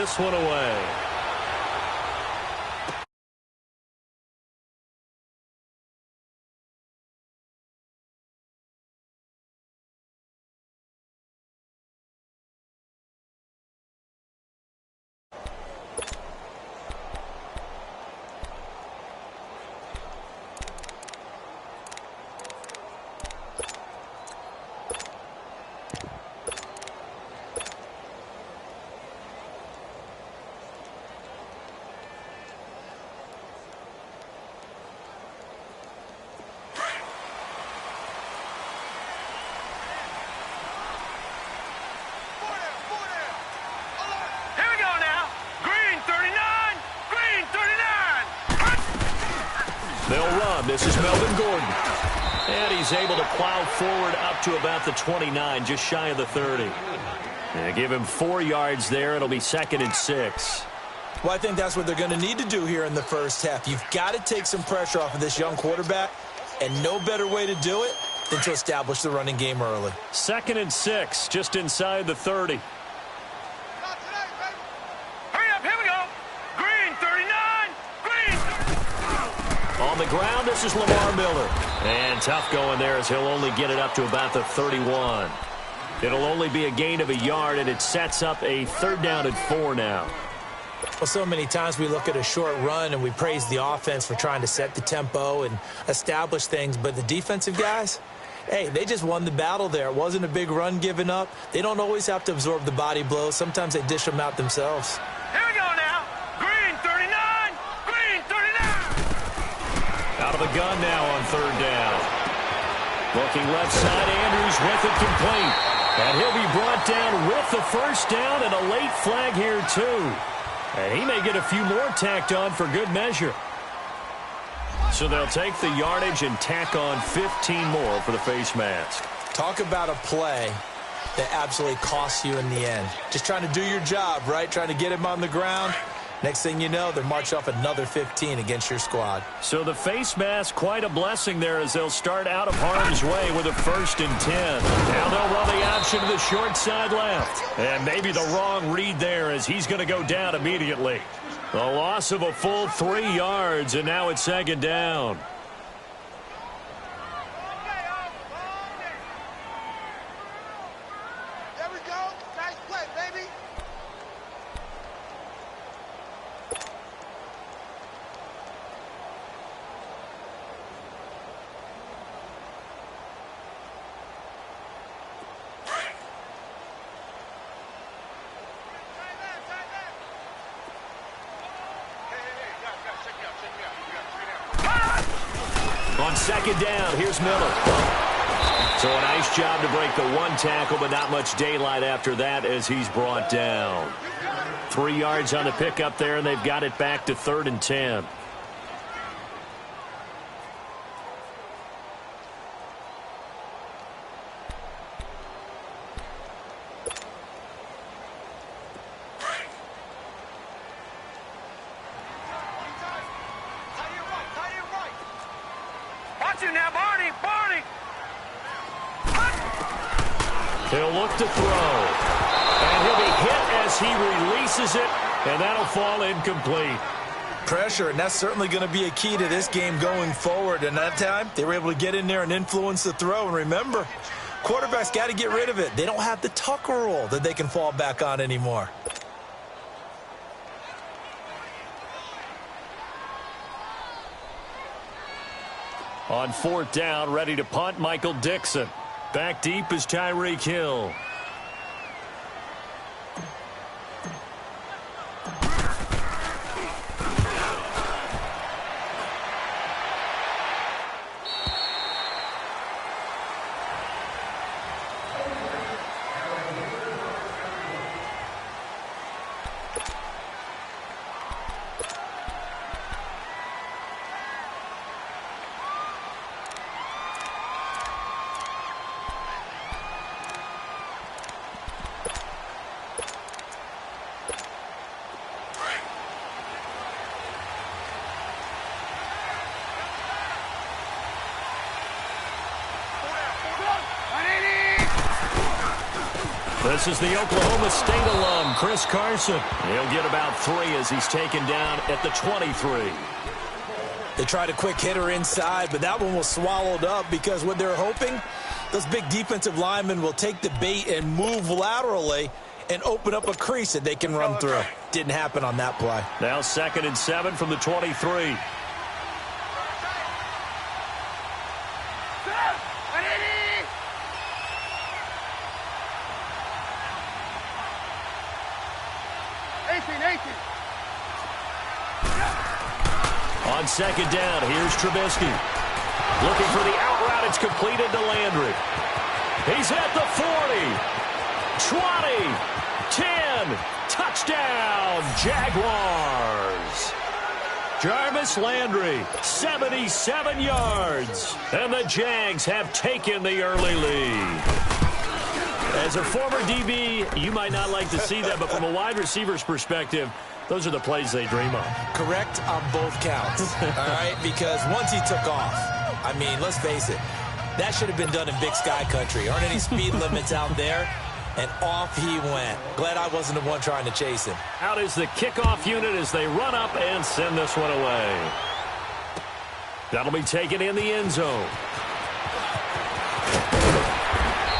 this one away. They'll run. This is Melvin Gordon. And he's able to plow forward up to about the 29, just shy of the 30. And give him 4 yards there. It'll be 2nd and 6. Well, I think that's what they're going to need to do here in the first half. You've got to take some pressure off of this young quarterback, and no better way to do it than to establish the running game early. 2nd and 6, just inside the 30. On the ground, this is Lamar Miller. And tough going there as he'll only get it up to about the 31. It'll only be a gain of a yard, and it sets up a 3rd down and 4 now. Well, so many times we look at a short run and we praise the offense for trying to set the tempo and establish things. But the defensive guys, hey, they just won the battle there. It wasn't a big run given up. They don't always have to absorb the body blows. Sometimes they dish them out themselves. Here we go now. Green 39. Green 39. Out of the gun now on 3rd down. Looking left side, Andrews with it complete. And he'll be brought down with the 1st down and a late flag here too. And he may get a few more tacked on for good measure. So they'll take the yardage and tack on 15 more for the face mask. Talk about a play that absolutely costs you in the end. Just trying to do your job, right? Trying to get him on the ground. Next thing you know, they're marching off another 15 against your squad. So the face mask, quite a blessing there as they'll start out of harm's way with a 1st and 10. Now they'll run the option to the short side left. And maybe the wrong read there as he's going to go down immediately. The loss of a full 3 yards, and now it's 2nd down. There we go. Nice play, baby. On 2nd down, here's Miller. So a nice job to break the 1 tackle, but not much daylight after that as he's brought down. 3 yards on the pickup there, and they've got it back to 3rd and 10. Now, Barney, Barney. He'll look to throw. And he'll be hit as he releases it, and that'll fall incomplete. Pressure, and that's certainly going to be a key to this game going forward. And that time, they were able to get in there and influence the throw. And remember, quarterbacks got to get rid of it. They don't have the Tucker roll that they can fall back on anymore. On 4th down, ready to punt, Michael Dixon. Back deep is Tyreek Hill. This is the Oklahoma State alum, Chris Carson. He'll get about 3 as he's taken down at the 23. They tried a quick hitter inside, but that one was swallowed up because what they're hoping, those big defensive linemen will take the bait and move laterally and open up a crease that they can run through. Didn't happen on that play. Now 2nd and 7 from the 23. On 2nd down, here's Trubisky. Looking for the out route. It's completed to Landry. He's at the 40. 20. 10. Touchdown, Jaguars. Jarvis Landry, 77 yards. And the Jags have taken the early lead. As a former DB, you might not like to see that, but from a wide receiver's perspective, those are the plays they dream of. Correct on both counts, all right? Because once he took off, I mean, let's face it, that should have been done in Big Sky country. Aren't any speed limits out there? And off he went. Glad I wasn't the one trying to chase him. Out is the kickoff unit as they run up and send this one away. That'll be taken in the end zone.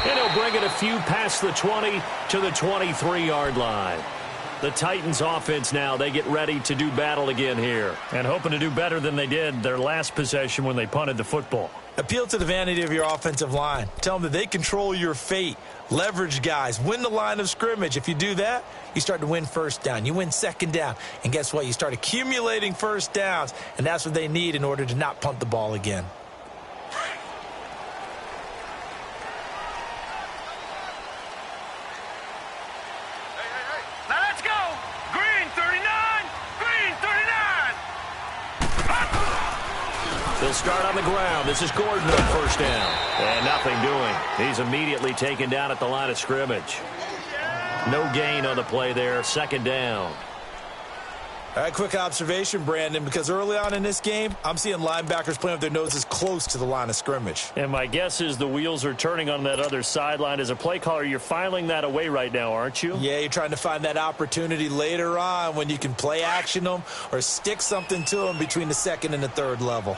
And he'll bring it a few past the 20 to the 23-yard line. The Titans offense now, they get ready to do battle again here. And hoping to do better than they did their last possession when they punted the football. Appeal to the vanity of your offensive line. Tell them that they control your fate. Leverage guys. Win the line of scrimmage. If you do that, you start to win first down. You win second down. And guess what? You start accumulating first downs. And that's what they need in order to not punt the ball again. Now let's go. Green 39. Green 39. They'll start on the ground. This is Gordon on first down. And nothing doing. He's immediately taken down at the line of scrimmage. No gain on the play there. 2nd down. All right, quick observation, Brandon, because early on in this game, I'm seeing linebackers playing with their noses close to the line of scrimmage. And my guess is the wheels are turning on that other sideline. As a play caller, you're filing that away right now, aren't you? Yeah, you're trying to find that opportunity later on when you can play action them or stick something to them between the 2nd and the 3rd level.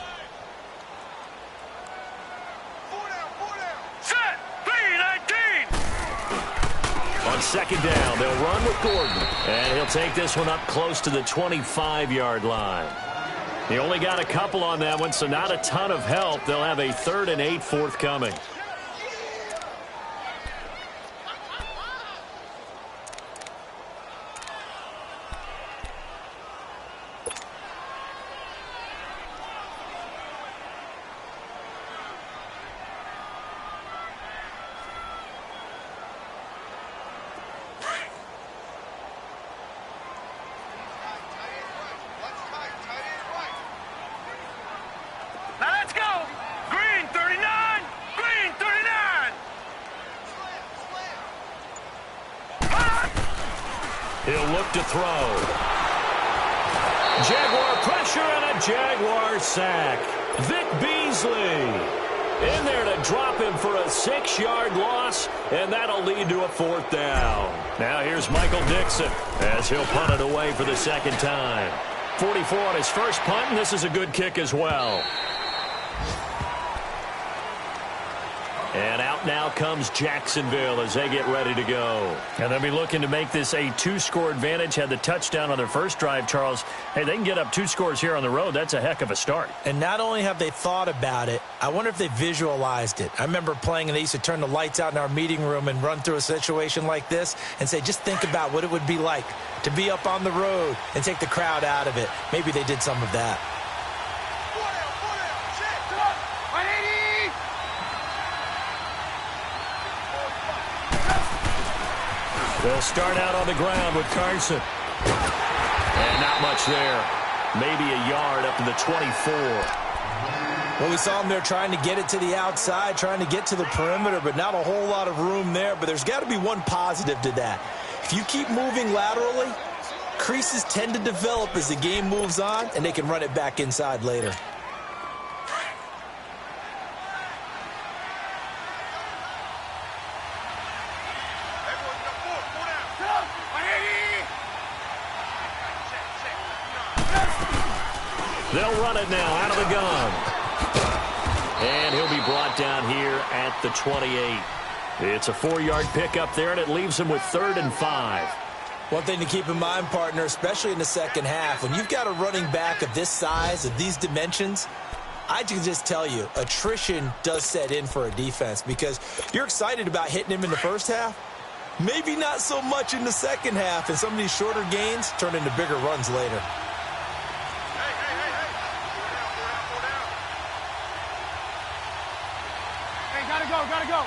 Set. 319. On 2nd down, they'll run with Gordon. And he'll take this one up close to the 25-yard line. He only got a couple on that one, so not a ton of help. They'll have a 3rd and 8 forthcoming. Now let's go. Green 39. Green 39. He'll look to throw. Jaguar pressure and a Jaguar sack. Vic Beasley in there to drop him for a 6-yard loss, and that'll lead to a 4th down. Now here's Michael Dixon as he'll punt it away for the 2nd time. 44 on his first punt, and this is a good kick as well. And out now comes Jacksonville as they get ready to go. And they'll be looking to make this a 2-score advantage. Had the touchdown on their first drive, Charles. Hey, they can get up 2 scores here on the road. That's a heck of a start. And not only have they thought about it, I wonder if they visualized it. I remember playing and they used to turn the lights out in our meeting room and run through a situation like this and say, just think about what it would be like to be up on the road and take the crowd out of it. Maybe they did some of that. They'll start out on the ground with Carson. And not much there. Maybe a yard up to the 24. Well, we saw them there trying to get it to the outside, trying to get to the perimeter, but not a whole lot of room there. But there's got to be one positive to that. If you keep moving laterally, creases tend to develop as the game moves on, and they can run it back inside later. They'll run it now out of the gun. And he'll be brought down here at the 28. It's a 4-yard pickup there, and it leaves him with 3rd and 5. One thing to keep in mind, partner, especially in the second half, when you've got a running back of this size, of these dimensions, I can just tell you, attrition does set in for a defense because you're excited about hitting him in the first half. Maybe not so much in the second half, and some of these shorter gains turn into bigger runs later. Hey, gotta go.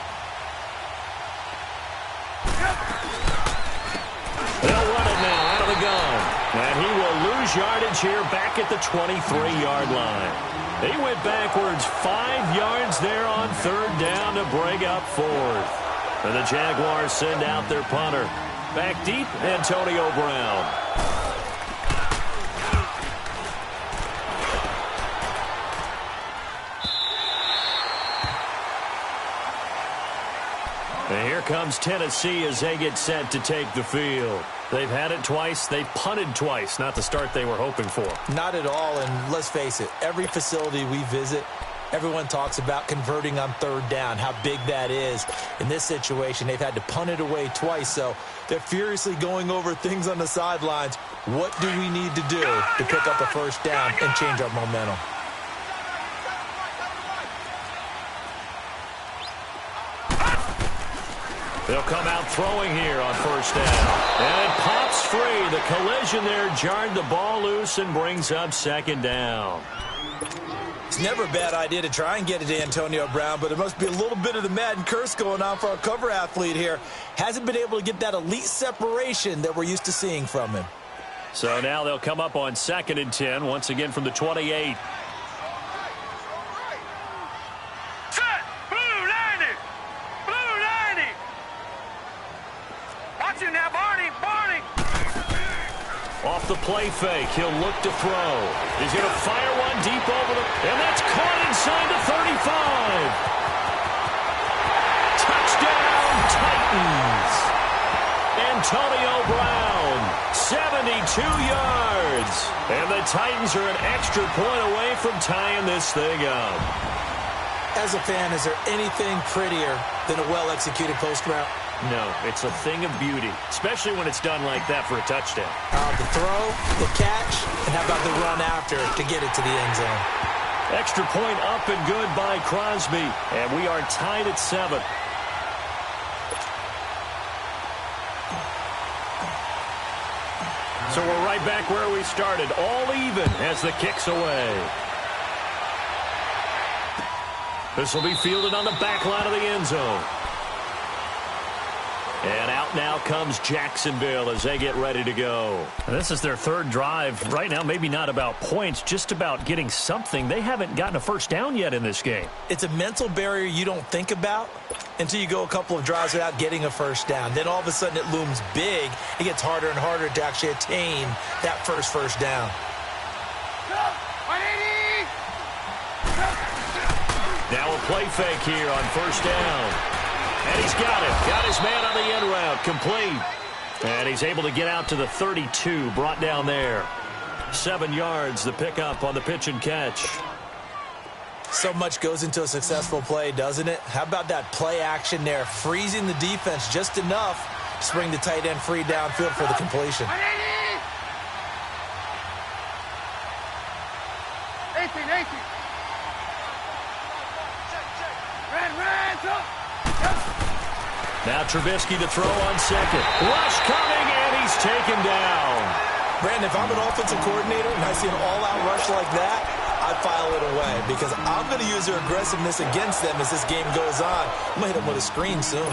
They'll run it now out of the gun. And he will lose yardage here back at the 23-yard line. He went backwards 5 yards there on 3rd down to break up 4th. And the Jaguars send out their punter. Back deep, Antonio Brown. And here comes Tennessee as they get set to take the field. They've had it twice. They've punted twice. Not the start they were hoping for. Not at all, and let's face it, every facility we visit, everyone talks about converting on 3rd down, how big that is. In this situation, they've had to punt it away twice, so they're furiously going over things on the sidelines. What do we need to do to pick up a 1st down and change our momentum? They'll come out throwing here on 1st down. And it pops free. The collision there jarred the ball loose and brings up 2nd down. It's never a bad idea to try and get it to Antonio Brown, but there must be a little bit of the Madden curse going on for our cover athlete here. Hasn't been able to get that elite separation that we're used to seeing from him. So now they'll come up on 2nd and 10, once again from the 28. Set! Blue 90! Blue 90! Watch it now, Barney! Off the play fake, he'll look to throw. He's going to fire one deep over the... And that's caught inside the 35. Touchdown, Titans. Antonio Brown, 72 yards. And the Titans are an extra point away from tying this thing up. As a fan, is there anything prettier than a well-executed post route? No, it's a thing of beauty, especially when it's done like that for a touchdown. The throw, the catch, and how about the run after to get it to the end zone? Extra point up and good by Crosby, and we are tied at 7. So we're right back where we started, all even as the kick's away. This will be fielded on the back line of the end zone. And out now comes Jacksonville as they get ready to go. And this is their 3rd drive. Right now, maybe not about points, just about getting something. They haven't gotten a 1st down yet in this game. It's a mental barrier you don't think about until you go a couple of drives without getting a 1st down. Then all of a sudden it looms big. It gets harder and harder to actually attain that first down. Now a play fake here on 1st down. And he's got it. Got his man on the end route. Complete. And he's able to get out to the 32. Brought down there. 7 yards, the pickup on the pitch and catch. So much goes into a successful play, doesn't it? How about that play action there? Freezing the defense just enough to spring the tight end free downfield for the completion. 18. Now Trubisky to throw on 2nd. Rush coming, and he's taken down. Brandon, if I'm an offensive coordinator and I see an all-out rush like that, I file it away because I'm going to use their aggressiveness against them as this game goes on. I'm going to hit them with a screen soon.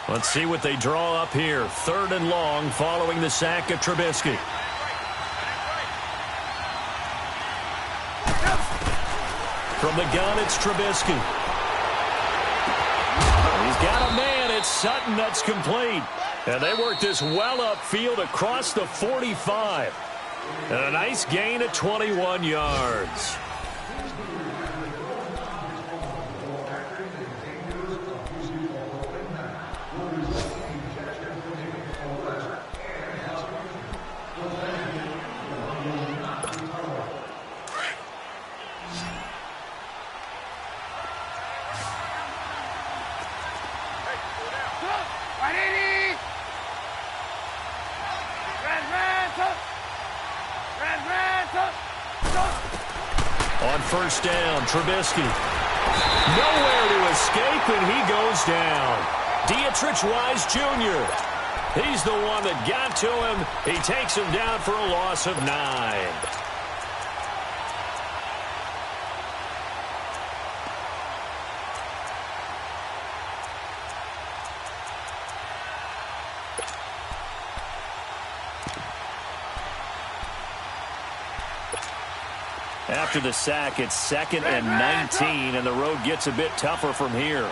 Let's see what they draw up here. 3rd and long following the sack of Trubisky. From the gun, it's Trubisky. He's got a man. It's Sutton that's complete. And they work this well upfield across the 45. And a nice gain of 21 yards. first down. Trubisky. Nowhere to escape, and he goes down. Dietrich Wise Jr. He's the one that got to him. He takes him down for a loss of 9. After the sack, it's 2nd and 19, and the road gets a bit tougher from here.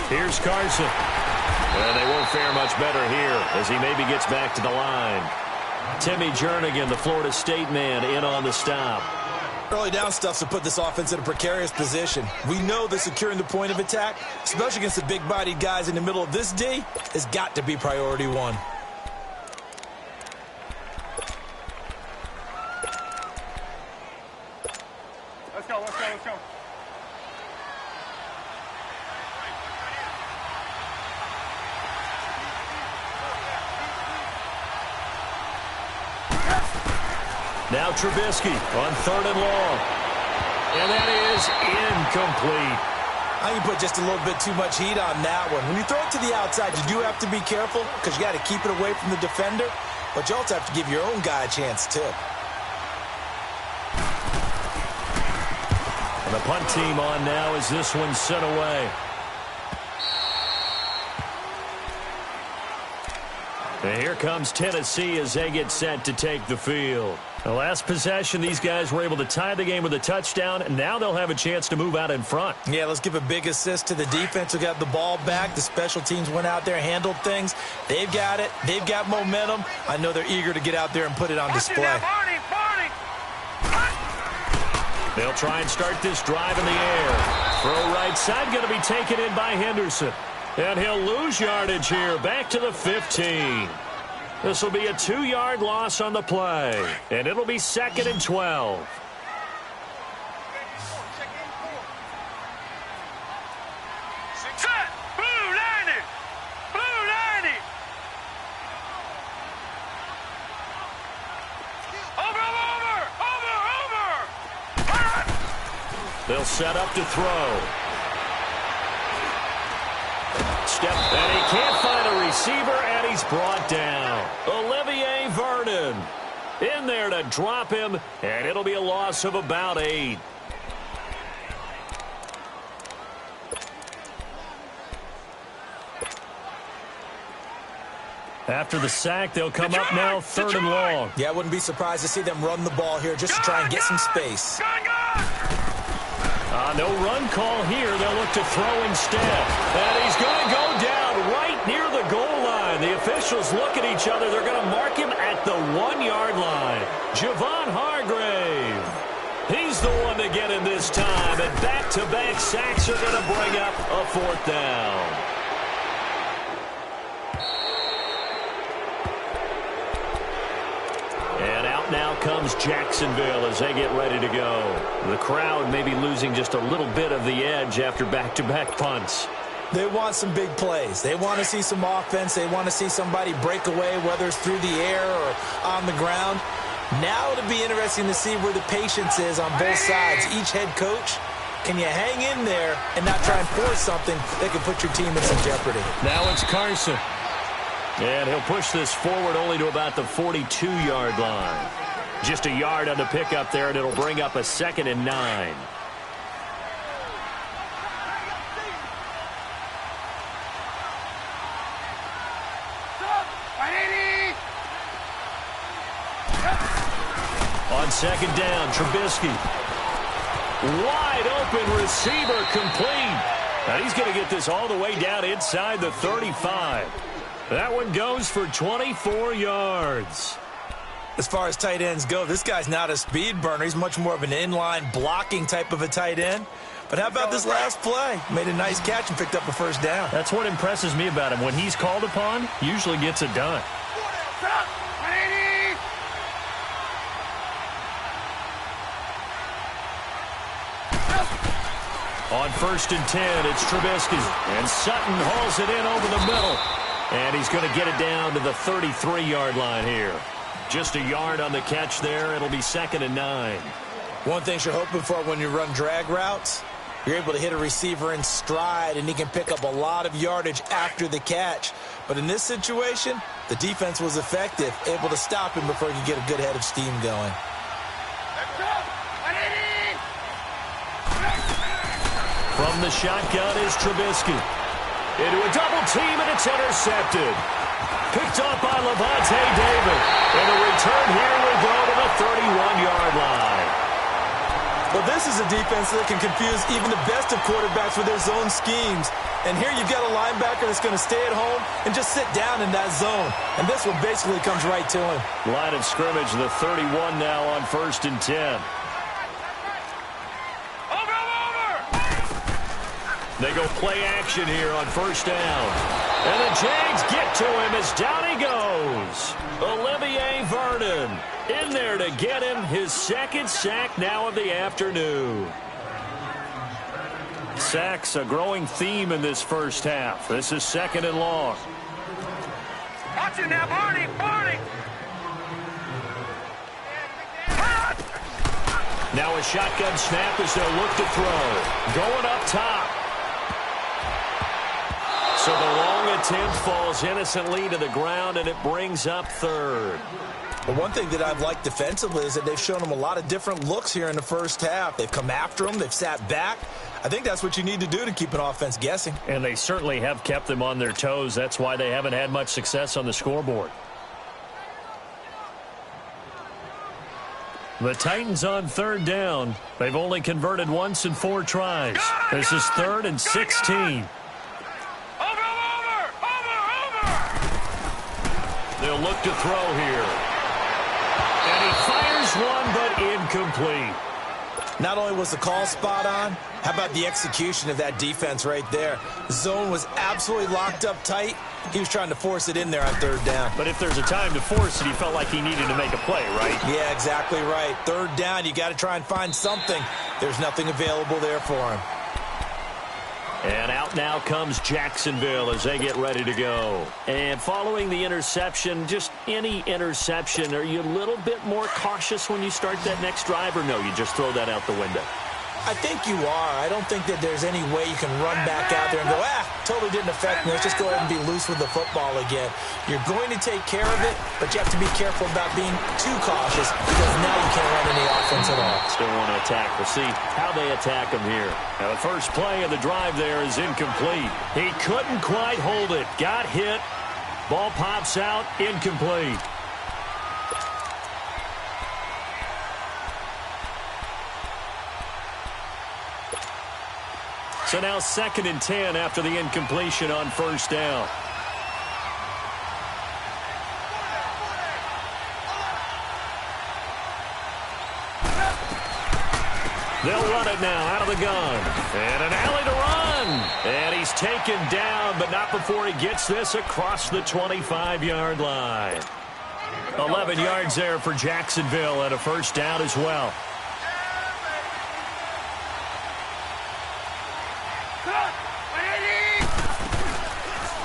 Here's Carson. And they won't fare much better here as he maybe gets back to the line. Timmy Jernigan, the Florida State man, in on the stop. Early down stuff's to put this offense in a precarious position. We know that securing the point of attack, especially against the big-bodied guys in the middle of this D, has got to be priority 1. Let's go, let's go, let's go. Now Trubisky on 3rd and long. And that is incomplete. I think you put just a little bit too much heat on that one. When you throw it to the outside, you do have to be careful because you got to keep it away from the defender, but you also have to give your own guy a chance too. And the punt team on now as this one's sent away. And here comes Tennessee as they get set to take the field. The last possession, these guys were able to tie the game with a touchdown, and now they'll have a chance to move out in front. Yeah, let's give a big assist to the defense who got the ball back. The special teams went out there, handled things. They've got it. They've got momentum. I know they're eager to get out there and put it on display. They'll try and start this drive in the air. Throw right side, going to be taken in by Henderson. And he'll lose yardage here, back to the 15. This will be a 2-yard loss on the play, and it'll be 2nd and 12. Set! Blue 90! Blue 90! Over! They'll set up to throw. Step, and he can't find a receiver, and he's brought down. Olivier Vernon in there to drop him, and it'll be a loss of about 8. After the sack, they'll come up now 3rd and long. Yeah, I wouldn't be surprised to see them run the ball here just to try and get some space. No run call here. They'll look to throw instead. And he's going to go down right near the goal line. The officials look at each other. They're going to mark him at the 1-yard line. Javon Hargrave. He's the one to get him this time. And back-to-back sacks are going to bring up a 4th down. And out now comes Jacksonville as they get ready to go. The crowd may be losing just a little bit of the edge after back-to-back punts. They want some big plays. They want to see some offense. They want to see somebody break away, whether it's through the air or on the ground. Now it'll be interesting to see where the patience is on both sides. Each head coach, can you hang in there and not try and force something that could put your team in some jeopardy? Now it's Carson. And he'll push this forward only to about the 42-yard line. Just a yard on the pickup there, and it'll bring up a 2nd and 9. On 2nd down, Trubisky. Wide open receiver complete. Now he's going to get this all the way down inside the 35. That one goes for 24 yards. As far as tight ends go, this guy's not a speed burner. He's much more of an inline blocking type of a tight end. But how about this last play? Made a nice catch and picked up a 1st down. That's what impresses me about him. When he's called upon, usually gets it done. On 1st and 10, it's Trubisky. And Sutton hauls it in over the middle. And he's going to get it down to the 33-yard line here. Just a yard on the catch there. It'll be 2nd and 9. One thing you're hoping for when you run drag routes, you're able to hit a receiver in stride, and he can pick up a lot of yardage after the catch. But in this situation, the defense was effective, able to stop him before he could get a good head of steam going. From the shotgun is Trubisky. Into a double team, and it's intercepted. Picked off by Levante David. And the return here will go to the 31-yard line. Well, this is a defense that can confuse even the best of quarterbacks with their zone schemes. And here you've got a linebacker that's going to stay at home and just sit down in that zone. And this one basically comes right to him. Line of scrimmage, the 31 now on 1st and 10. They go play action here on 1st down. And the Jags get to him as down he goes. Olivier Vernon in there to get him his 2nd sack now of the afternoon. Sacks a growing theme in this first half. This is 2nd and long. Watch it now, Barney, Barney. Now a shotgun snap as they'll look to throw. Going up top. So the long attempt falls innocently to the ground, and it brings up 3rd. But one thing that I've liked defensively is that they've shown them a lot of different looks here in the first half. They've come after them. They've sat back. I think that's what you need to do to keep an offense guessing. And they certainly have kept them on their toes. That's why they haven't had much success on the scoreboard. The Titans on 3rd down. They've only converted once in 4 tries. This is 3rd and 16. They'll look to throw here. And he fires one, but incomplete. Not only was the call spot on, how about the execution of that defense right there? The zone was absolutely locked up tight. He was trying to force it in there on 3rd down. But if there's a time to force it, he felt like he needed to make a play, right? Yeah, exactly right. 3rd down, you got to try and find something. There's nothing available there for him. And out now comes Jacksonville as they get ready to go. And following the interception, just any interception, are you a little bit more cautious when you start that next drive, or no, you just throw that out the window? I think you are. I don't think that there's any way you can run back out there and go, totally didn't affect me. Let's just go ahead and be loose with the football again. You're going to take care of it, but you have to be careful about being too cautious because now you can't run any offense at all. Still want to attack. We'll see how they attack him here. Now, the first play of the drive there is incomplete. He couldn't quite hold it. Got hit. Ball pops out. Incomplete. So now 2nd and 10 after the incompletion on 1st down. They'll run it now out of the gun. And an alley to run. And he's taken down, but not before he gets this across the 25-yard line. 11 yards there for Jacksonville and a 1st down as well.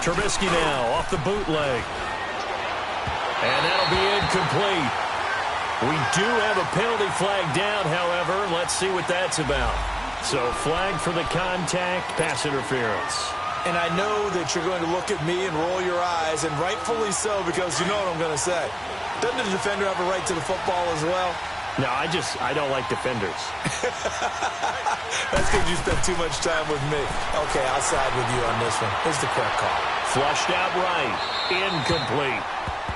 Trubisky now off the bootleg. And that'll be incomplete. We do have a penalty flag down, however. Let's see what that's about. So flag for the contact, pass interference. And I know that you're going to look at me and roll your eyes, and rightfully so, because you know what I'm going to say. Doesn't the defender have a right to the football as well? No, I don't like defenders. That's because you spent too much time with me. Okay, I'll side with you on this one. Here's the correct call. Flushed out right. Incomplete.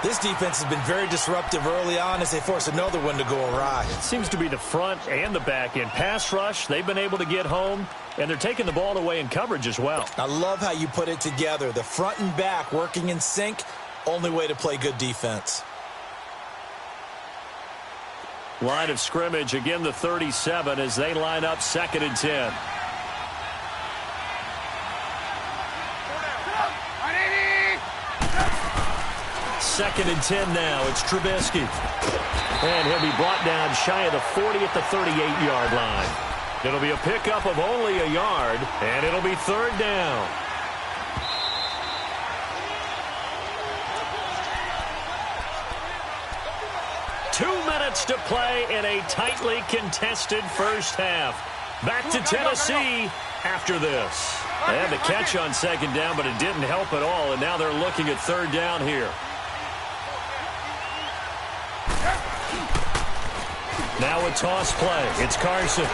This defense has been very disruptive early on as they force another one to go awry. It seems to be the front and the back end. Pass rush, they've been able to get home, and they're taking the ball away in coverage as well. I love how you put it together. The front and back working in sync, only way to play good defense. Line of scrimmage, again the 37 as they line up 2nd and 10. Second and 10 now. It's Trubisky. And he'll be brought down shy of the 40 at the 38-yard line. It'll be a pickup of only a yard, and it'll be 3rd down. minutes to play in a tightly contested first half. Back to Tennessee after this. They had the catch on second down, but it didn't help at all, and now they're looking at third down here. Now a toss play. It's Carson.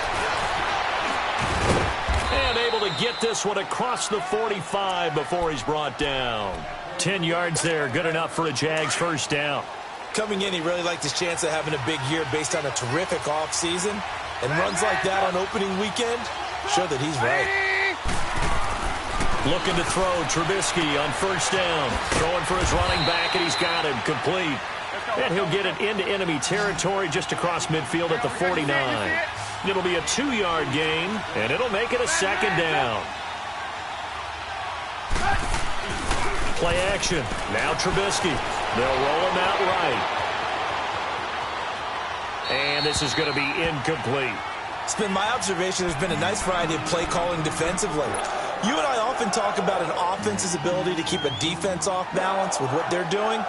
And able to get this one across the 45 before he's brought down. 10 yards there, good enough for a Jags first down. Coming in, he really liked his chance of having a big year based on a terrific offseason. And runs like that on opening weekend show that he's right. Looking to throw, Trubisky on first down. Throwing for his running back, and he's got him complete. And he'll get it into enemy territory just across midfield at the 49. It'll be a 2-yard gain, and it'll make it a second down. Play action. Now Trubisky. They'll roll him out right. And this is going to be incomplete. It's been my observation there's been a nice variety of play calling defensively. You and I often talk about an offense's ability to keep a defense off balance with what they're doing.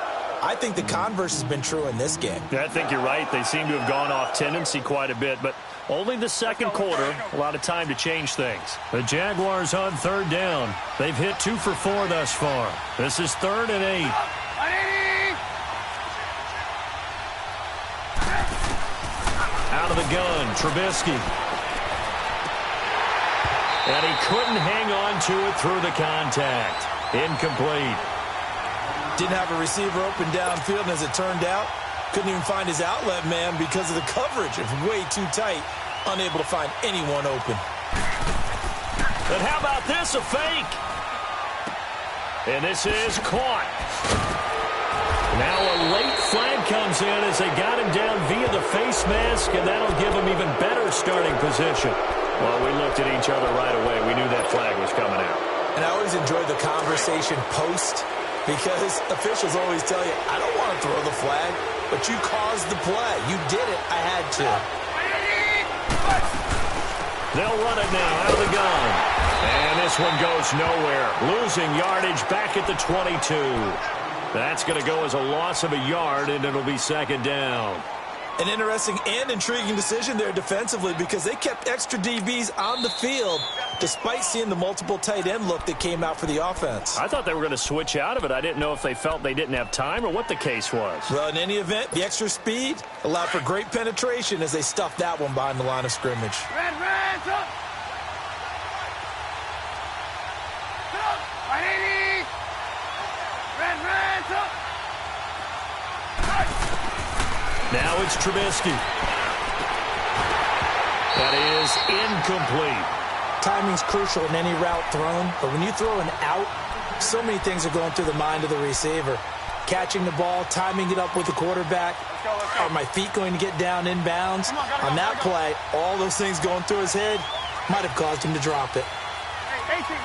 I think the converse has been true in this game. Yeah, I think you're right. They seem to have gone off tendency quite a bit, but only the second quarter, a lot of time to change things. The Jaguars on third down. They've hit 2 for 4 thus far. This is 3rd and 8. Out of the gun, Trubisky. And he couldn't hang on to it through the contact. Incomplete. Didn't have a receiver open downfield, and as it turned out, couldn't even find his outlet man because of the coverage. It was way too tight, unable to find anyone open. But how about this, a fake? And this is caught. Now a late flag comes in as they got him down via the face mask, and that'll give him even better starting position. Well, we looked at each other right away. We knew that flag was coming out. And I always enjoy the conversation post, because officials always tell you, I don't want to throw the flag, but you caused the play. You did it. I had to. They'll run it now out of the gun. And this one goes nowhere. Losing yardage back at the 22. That's going to go as a loss of a yard, and it'll be second down. An interesting and intriguing decision there defensively, because they kept extra DBs on the field despite seeing the multiple tight end look that came out for the offense. I thought they were going to switch out of it. I didn't know if they felt they didn't have time or what the case was. Well, in any event, the extra speed allowed for great penetration as they stuffed that one behind the line of scrimmage. Red, up. Up. Now it's Trubisky. That is incomplete. Timing's crucial in any route thrown, but when you throw an out, so many things are going through the mind of the receiver. Catching the ball, timing it up with the quarterback. Let's go. Are my feet going to get down inbounds? On that play, all those things going through his head might have caused him to drop it. 18.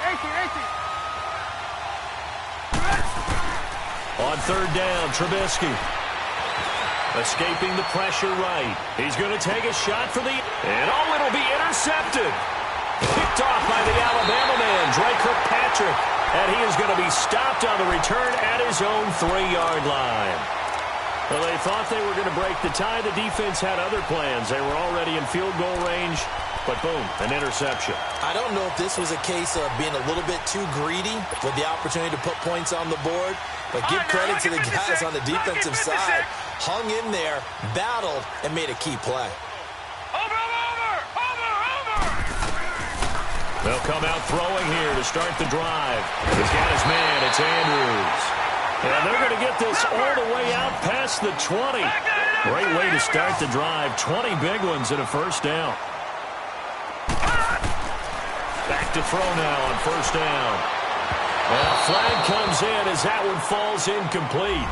On third down, Trubisky. Escaping the pressure right. He's going to take a shot for the... And it'll be intercepted. Picked off by the Alabama man, Dre Kirkpatrick. And he is going to be stopped on the return at his own 3-yard line. Well, they thought they were going to break the tie. The defense had other plans. They were already in field goal range. But boom, an interception. I don't know if this was a case of being a little bit too greedy with the opportunity to put points on the board. But give credit to the guys on the defensive side. Hung in there, battled, and made a key play. Over. They'll come out throwing here to start the drive. He's got his man. It's Andrews. And they're going to get this all the way out past the 20. Great way to start the drive. 20 big ones and a first down. Back to throw now on first down. And a flag comes in as that one falls incomplete.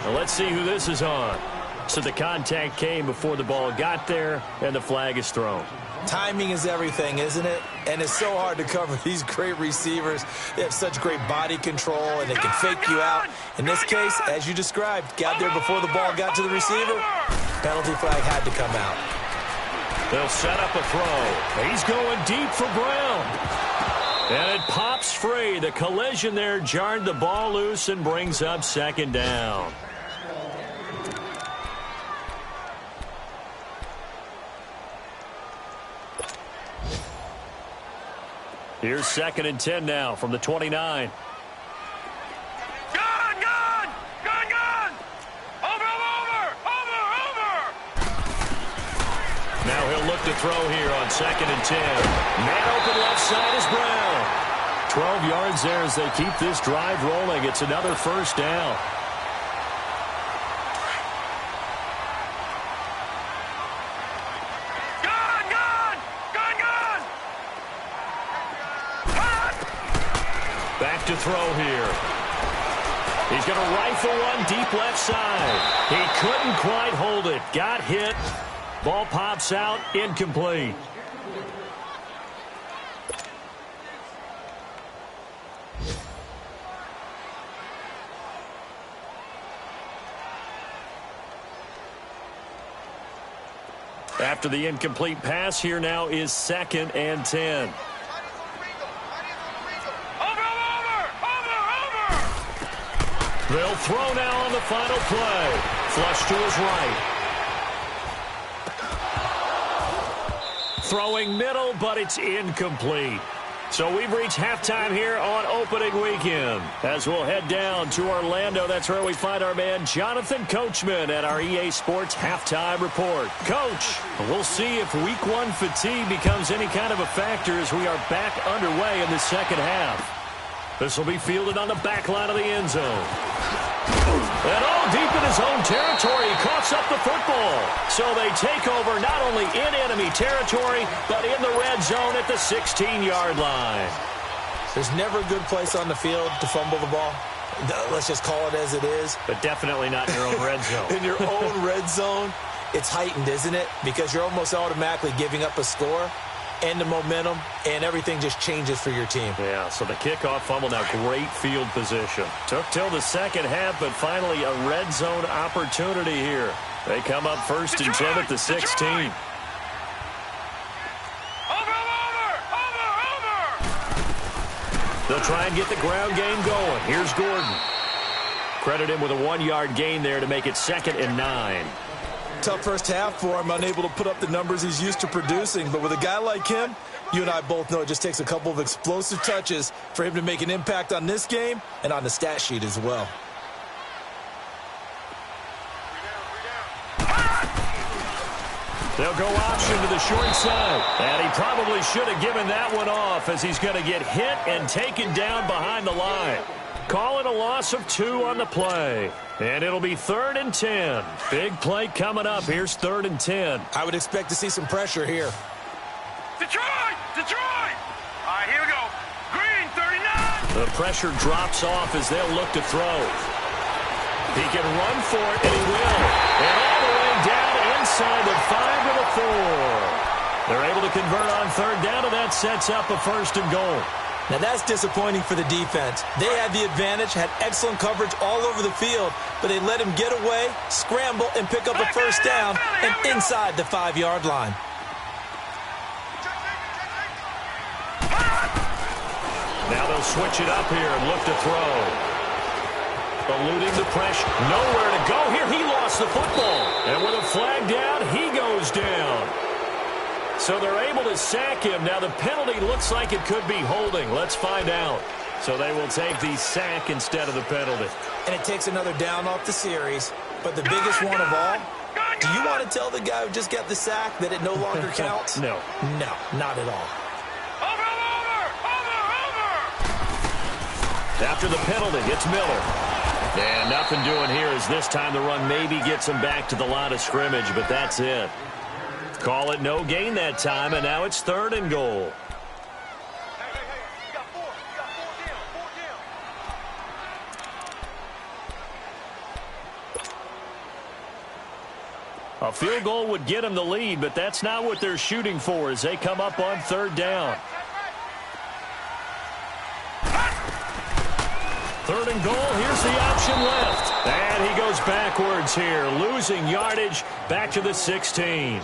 Now let's see who this is on. So the contact came before the ball got there, and the flag is thrown. Timing is everything, isn't it? And it's so hard to cover these great receivers. They have such great body control, and they can fake you out. In this case, as you described, got there before the ball got to the receiver. Penalty flag had to come out. They'll set up a throw. He's going deep for Brown. And it pops free. The collision there jarred the ball loose and brings up second down. Here's 2nd and 10 now from the 29. Now he'll look to throw here on 2nd and 10. Man open left side is Brown. 12 yards there as they keep this drive rolling. It's another first down. Back to throw here. He's going to rifle one deep left side. He couldn't quite hold it. Got hit. Ball pops out, incomplete. After the incomplete pass, here now is 2nd and 10. They'll throw now on the final play. Flush to his right. Throwing middle, but it's incomplete. So we've reached halftime here on opening weekend. As we'll head down to Orlando, that's where we find our man Jonathan Coachman at our EA Sports Halftime Report. Coach, we'll see if Week 1 fatigue becomes any kind of a factor as we are back underway in the second half. This will be fielded on the back line of the end zone. And all deep in his own territory, he coughs up the football. So they take over not only in enemy territory, but in the red zone at the 16-yard line. There's never a good place on the field to fumble the ball. Let's just call it as it is. But definitely not in your own red zone. In your own red zone, it's heightened, isn't it? Because you're almost automatically giving up a score and the momentum, and everything just changes for your team. Yeah, so the kickoff fumble, now great field position. Took till the second half, but finally a red zone opportunity here. They come up 1st and 10 at the 16. They'll try and get the ground game going. Here's Gordon. Credit him with a 1-yard gain there to make it 2nd and 9. Tough first half for him, unable to put up the numbers he's used to producing. But with a guy like him, you and I both know it just takes a couple of explosive touches for him to make an impact on this game and on the stat sheet as well. They'll go option to the short side. And he probably should have given that one off as he's going to get hit and taken down behind the line. Call it a loss of 2 on the play. And it'll be 3rd and 10. Big play coming up. Here's 3rd and 10. I would expect to see some pressure here. Detroit! Detroit! All right, here we go. Green, 39. The pressure drops off as they'll look to throw. He can run for it, and he will. And all the way down inside the 5 to the 4. They're able to convert on 3rd down, and that sets up a 1st and goal. Now, that's disappointing for the defense. They had the advantage, had excellent coverage all over the field, but they let him get away, scramble, and pick up a 1st down and inside the 5-yard line. Now they'll switch it up here and look to throw. Eluding the pressure. Nowhere to go here. He lost the football. And with a flag down, he goes down. So they're able to sack him. Now the penalty looks like it could be holding. Let's find out. So they will take the sack instead of the penalty. And it takes another down off the series. But the biggest one of all, do you want to tell the guy who just got the sack that it no longer counts? No. No, not at all. After the penalty, it's Miller. And nothing doing here as this time the run maybe gets him back to the line of scrimmage, but that's it. Call it no gain that time, and now it's 3rd and goal. A field goal would get them the lead, but that's not what they're shooting for as they come up on 3rd down. 3rd and goal, here's the option left. And he goes backwards here, losing yardage back to the 16.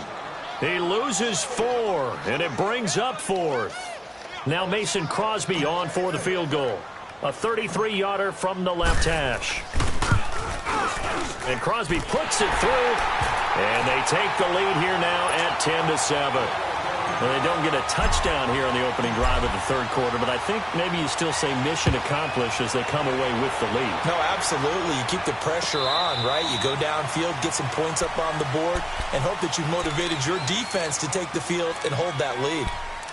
He loses 4, and it brings up 4th. Now Mason Crosby on for the field goal. A 33-yarder from the left hash. And Crosby puts it through, and they take the lead here now at 10-7. Well, they don't get a touchdown here on the opening drive of the third quarter, but I think maybe you still say mission accomplished as they come away with the lead. No, absolutely. You keep the pressure on, right? You go downfield, get some points up on the board, and hope that you've motivated your defense to take the field and hold that lead.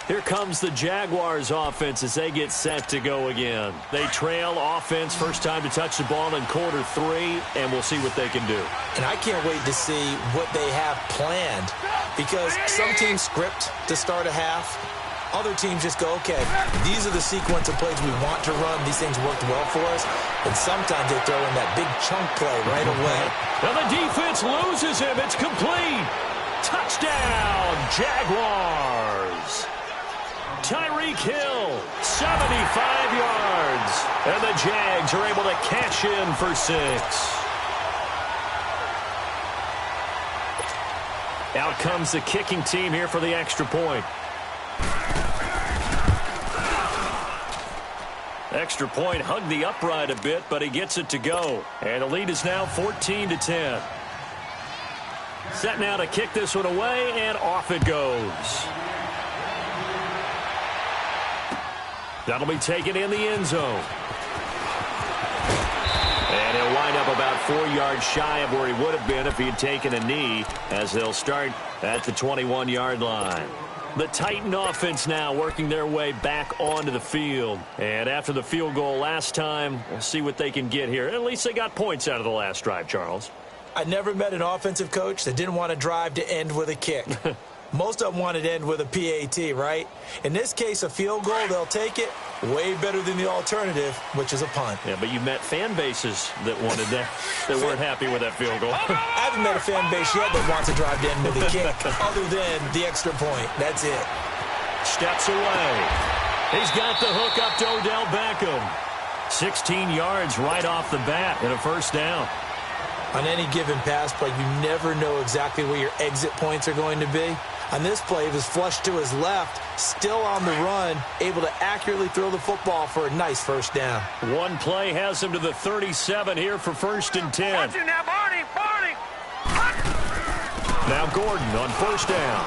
Here comes the Jaguars offense as they get set to go again. They trail offense, first time to touch the ball in quarter 3, and we'll see what they can do. And I can't wait to see what they have planned, because some teams script to start a half. Other teams just go, okay, these are the sequence of plays we want to run. These things worked well for us. And sometimes they throw in that big chunk play right away. Now the defense loses him. It's complete. Touchdown, Jaguars. Tyreek Hill, 75 yards. And the Jags are able to cash in for 6. Out comes the kicking team here for the extra point. Extra point hugged the upright a bit, but he gets it to go. And the lead is now 14-10. Set now to kick this one away, and off it goes. That'll be taken in the end zone. And he'll wind up about 4 yards shy of where he would have been if he had taken a knee, as they'll start at the 21-yard line. The Titan offense now working their way back onto the field. And after the field goal last time, we'll see what they can get here. At least they got points out of the last drive, Charles. I never met an offensive coach that didn't want to drive to end with a kick. Most of them wanted to end with a PAT, right? In this case, a field goal, they'll take it. Way better than the alternative, which is a punt. Yeah, but you met fan bases that wanted that, that weren't happy with that field goal. I haven't met a fan base yet that wants to drive to end with a kick, other than the extra point. That's it. Steps away. He's got the hook up to Odell Beckham. 16 yards right off the bat and a first down. On any given pass play, you never know exactly where your exit points are going to be. On this play, he was flushed to his left, still on the run, able to accurately throw the football for a nice first down. One play has him to the 37 here for 1st and 10. Watch it now, Barney! Barney! Now Gordon on first down.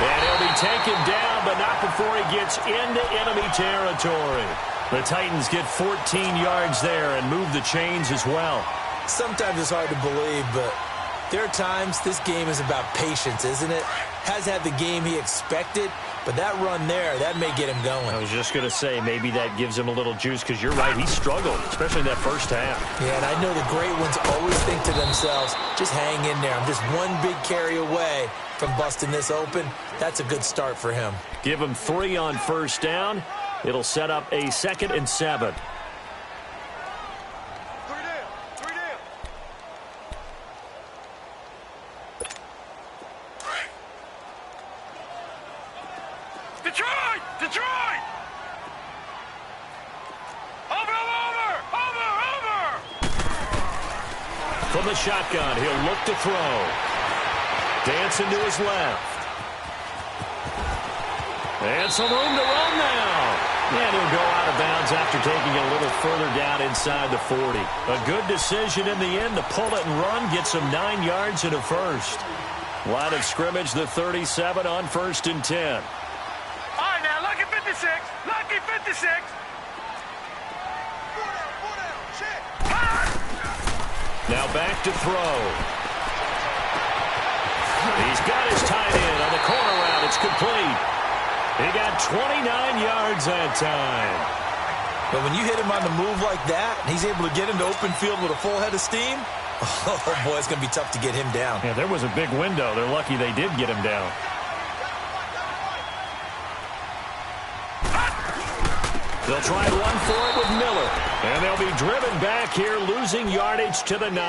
And he'll be taken down, but not before he gets into enemy territory. The Titans get 14 yards there and move the chains as well. Sometimes it's hard to believe, but there are times this game is about patience, isn't it? Has had the game he expected, but that run there, that may get him going. I was just going to say, maybe that gives him a little juice, because you're right, he struggled, especially in that first half. Yeah, and I know the great ones always think to themselves, just hang in there. I'm just one big carry away from busting this open. That's a good start for him. Give him 3 on first down. It'll set up a 2nd and 7. Detroit! Detroit! Over! From the shotgun, he'll look to throw. Dancing to his left. And some room to run now. And he'll go out of bounds after taking it a little further down inside the 40. A good decision in the end to pull it and run, get some 9 yards and a first. Line of scrimmage, the 37 on 1st and 10. All right, now, lucky 56. Lucky 56. Now back to throw. He's got his tight end on the corner route. It's complete. He got 29 yards that time. But when you hit him on the move like that, and he's able to get into open field with a full head of steam, oh, boy, it's going to be tough to get him down. Yeah, there was a big window. They're lucky they did get him down. They'll try and run for it with Miller. And they'll be driven back here, losing yardage to the 9.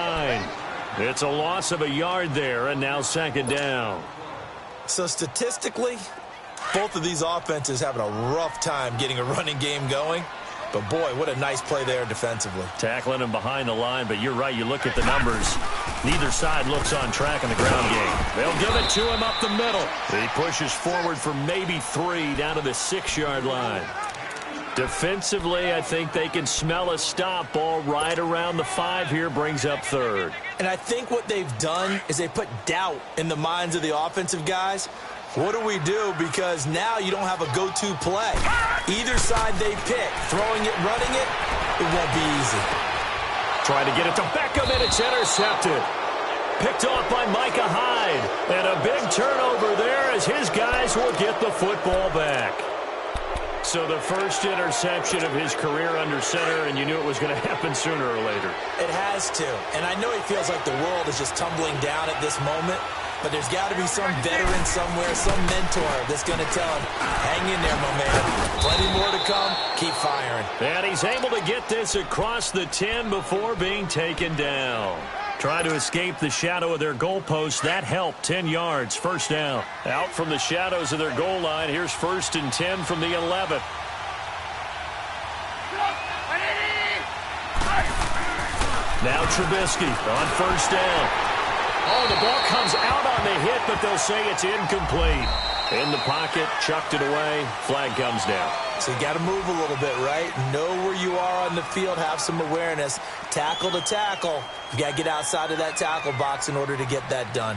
It's a loss of a yard there, and now 2nd down. So statistically, both of these offenses having a rough time getting a running game going. But, boy, what a nice play there defensively. Tackling him behind the line, but you're right. You look at the numbers. Neither side looks on track in the ground game. They'll give it to him up the middle. He pushes forward for maybe 3 down to the 6-yard line. Defensively, I think they can smell a stop. Ball right around the 5 here, brings up third. And I think what they've done is they put doubt in the minds of the offensive guys. What do we do? Because now you don't have a go-to play. Either side they pick, throwing it, running it, it won't be easy. Trying to get it to Beckham, and it's intercepted. Picked off by Micah Hyde. And a big turnover there as his guys will get the football back. So the first interception of his career under center, and you knew it was going to happen sooner or later. It has to. And I know he feels like the world is just tumbling down at this moment, but there's got to be some veteran somewhere, some mentor that's going to tell him, hang in there, my man. Plenty more to come. Keep firing. And he's able to get this across the 10 before being taken down. Trying to escape the shadow of their goalpost. That helped. 10 yards. First down. Out from the shadows of their goal line. Here's 1st and 10 from the 11. Now Trubisky on 1st down. Oh, the ball comes out on the hit, but they'll say it's incomplete. In the pocket, chucked it away. Flag comes down. So you got to move a little bit, right? Know where you are on the field. Have some awareness. Tackle to tackle. You got to get outside of that tackle box in order to get that done.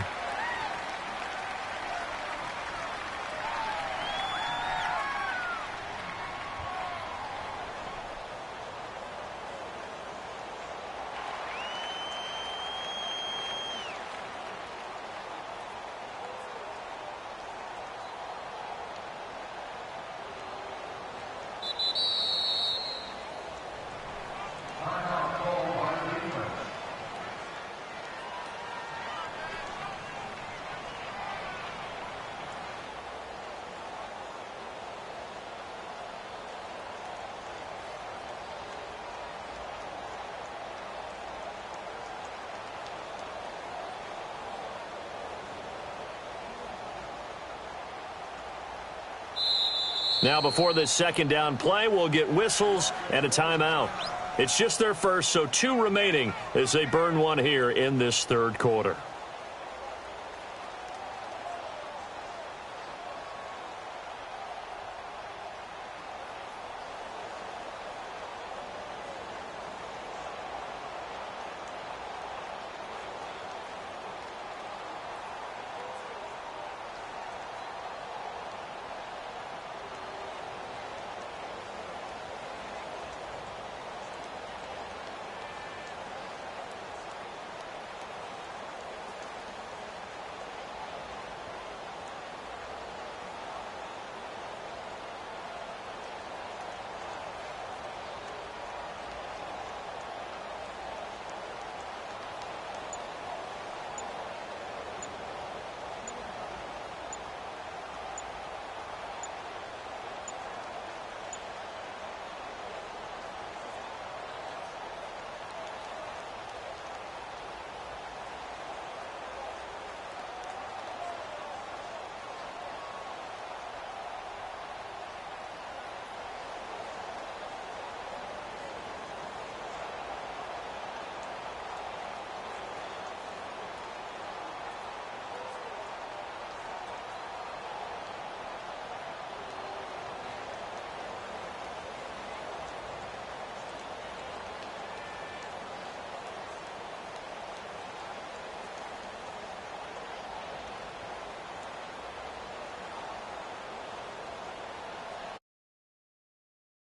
Now before this second down play, we'll get whistles and a timeout. It's just their first, so 2 remaining as they burn one here in this 3rd quarter.